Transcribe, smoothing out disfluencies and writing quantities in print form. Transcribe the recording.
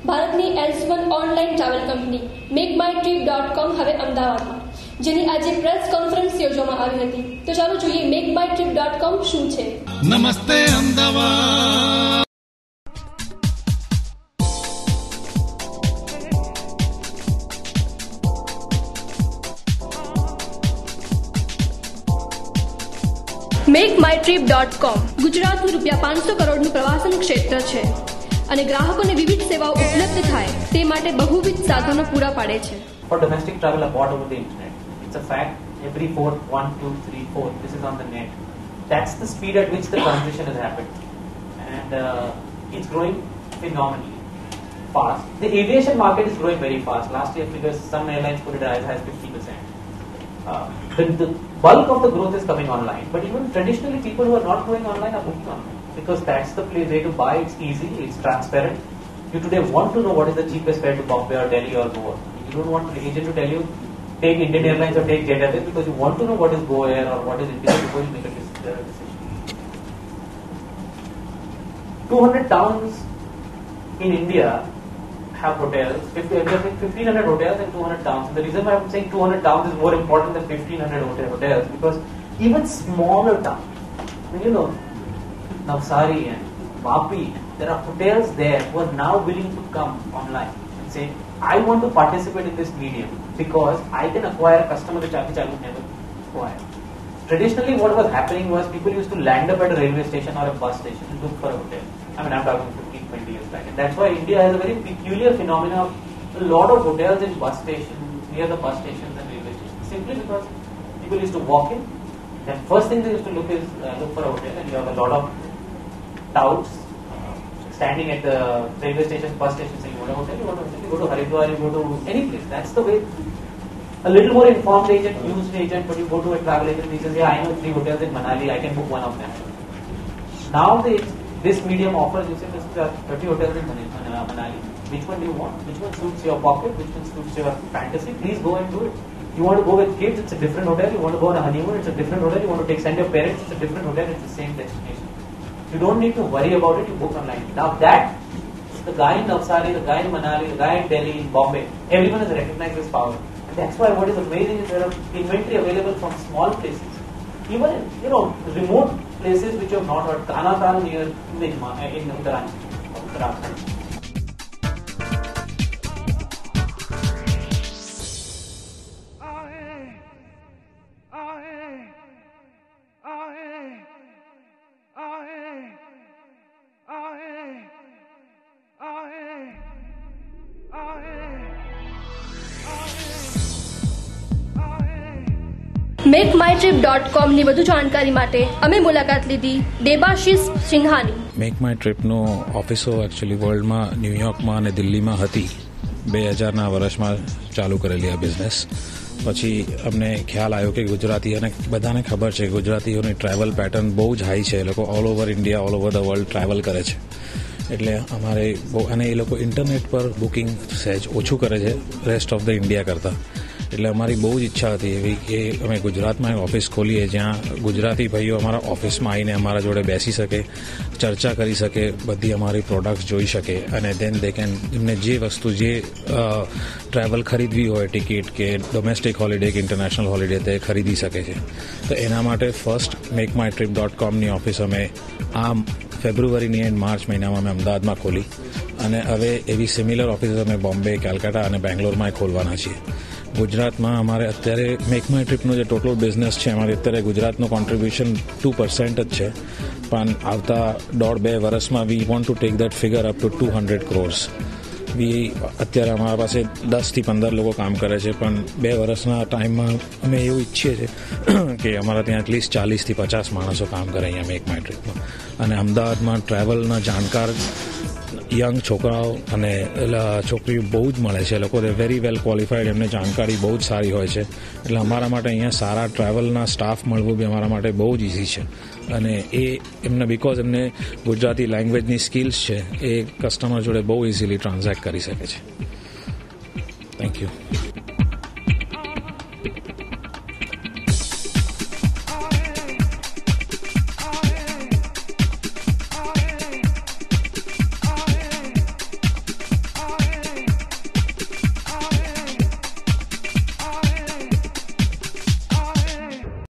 ભારતની L1 online travel company MakeMyTrip.com હવે અમદાવાદમાં, જેની આજે પ્રેસ કોન્ફરન્સ યોજવામાં આવી હતી. તો ચાલો જોઈએ MakeMyTrip.com શું છે. નમસ્તે અમદાવાદ. MakeMyTrip.com ગુજરાતનું ₹500 કરોડનું પ્રવાસન ક્ષેત્ર છે અને ગ્રાહકોને વિવિધ સેવાઓ ઉપલબ્ધ થાય તે માટે બહુવિધ સાધનો પૂરા પાડે છે. For domestic travel abroad over the internet, it's a fact. Every 4, 1, 2, 3, 4, this is on the net. That's the speed at which the transition has happened, and it's growing phenomenally fast. The aviation market is growing very fast. Last year figures, some airlines put it as 50%. The bulk of the growth is coming online, but even traditionally people who are not going online are booking online because that's the way to buy. It's easy, it's transparent. You today want to know what is the cheapest fare to Bombay or Delhi or Goa. You don't want the agent to tell you take Indian Airlines or take Jet Airways because you want to know what is Go Air or what is Indian before you make a decision. 200 towns in India have hotels. 1,500 hotels and 200 towns. And the reason why I'm saying 200 towns is more important than 1,500 hotels because even smaller towns, you know, Navsari and Vapi, there are hotels there who are now willing to come online and say, I want to participate in this medium because I can acquire a customer which I would never acquire. Traditionally, what was happening was people used to land up at a railway station or a bus station and look for a hotel. I mean, I'm talking 15-20 years back. And that's why India has a very peculiar phenomenon of a lot of hotels in bus stations, near the bus stations and railway stations. Simply because people used to walk in, and first thing they used to look for a hotel, and you have a lot of touts standing at the railway station, bus station saying, you want a hotel, you go to Haridwar, you go to any place. That's the way. A little more informed agent, used agent, but you go to a travel agent and he says, yeah, I know 3 hotels in Manali, I can book one of them. Now this medium offers, you say, there are 30 hotels in Manali. Which one do you want? Which one suits your pocket? Which one suits your fantasy? Please go and do it. You want to go with kids, it's a different hotel. You want to go on a honeymoon, it's a different hotel. You want to send your parents, it's a different hotel. It's the same destination. You don't need to worry about it, you book online. Now that, the guy in Navsari, the guy in Manali, the guy in Delhi, in Bombay, everyone has recognized this power. And that's why what is amazing is there are inventory available from small places. Even in, remote places which you have not heard. Kanatal near in Uttarakhand. MakeMyTrip.com ની વધુ જાણકારી માટે અમે મુલાકાત લીધી દેબાશિષ સિંહાની. MakeMyTripનો ઓફિસો actually વર્લ્ડમાં ન્યુયોર્કમાં અને દિલ્હીમાં હતી. 2000ના વર્ષમાં ચાલુ કરેલી આ બિઝનેસ. પછી અમને ખ્યાલ આવ્યો કે ગુજરાતીઓને બધાને ખબર છે ગુજરાતીઓની ટ્રાવેલ પેટર્ન બહુ જ હાઈ છે. એ લોકો all over India, all over the world travel કરે છે. એટલે અમારે બહુ, અને એ લોકો ઇન્ટરનેટ પર બુકિંગ સહેજ ઓછું કરે છે રેસ્ટ ઓફ ધ ઇન્ડિયા કરતાં. એટલે અમારી બહુ જ ઈચ્છા હતી એવી કે અમે ગુજરાતમાં એક ઓફિસ ખોલીએ જ્યાં ગુજરાતી ભાઈઓ અમારા ઓફિસમાં આવીને અમારા જોડે બેસી શકે, ચર્ચા કરી શકે, બધી અમારી પ્રોડક્ટ્સ જોઈ શકે અને દેન દે કેન એમને જે વસ્તુ, જે ટ્રાવેલ ખરીદવી હોય, ટિકિટ કે ડોમેસ્ટિક હોલિડે કે ઇન્ટરનેશનલ હોલિડે, તે ખરીદી શકે છે. તો એના માટે ફર્સ્ટ MakeMyTrip.comની ઓફિસ અમે આ ફેબ્રુઆરીની એન્ડ માર્ચ મહિનામાં અમે અમદાવાદમાં ખોલી અને હવે એવી સિમિલર ઓફિસ અમે બોમ્બે, કેલકાટા અને બેંગ્લોરમાં ખોલવાના છીએ. ગુજરાતમાં અમારે અત્યારે MakeMyTripનો જે ટોટલ બિઝનેસ છે અમારે અત્યારે ગુજરાતનું કોન્ટ્રીબ્યુશન 2% જ છે, પણ આવતા 1.5-2 વર્ષમાં we want to take that figure up to 200 crores. અત્યારે અમારા પાસે 10થી 15 લોકો કામ કરે છે, પણ 2 વર્ષના ટાઈમમાં અમે એવું ઈચ્છીએ છીએ કે અમારા ત્યાં એટલીસ્ટ 40થી 50 માણસો કામ કરે અહીંયા MakeMyTripમાં. અને અમદાવાદમાં ટ્રાવેલના જાણકાર યંગ છોકરાઓ અને છોકરીઓ બહુ જ મળે છે. લોકો વેરી વેલ ક્વોલિફાઈડ, એમને જાણકારી બહુ જ સારી હોય છે. એટલે અમારા માટે અહીંયા સારા ટ્રાવેલના સ્ટાફ મળવું બી અમારા માટે બહુ જ ઇઝી છે. અને એ એમને બિકોઝ એમને ગુજરાતી લેંગ્વેજની સ્કિલ્સ છે, એ કસ્ટમર જોડે બહુ ઇઝીલી ટ્રાન્ઝેક્ટ કરી શકે છે. Thank you.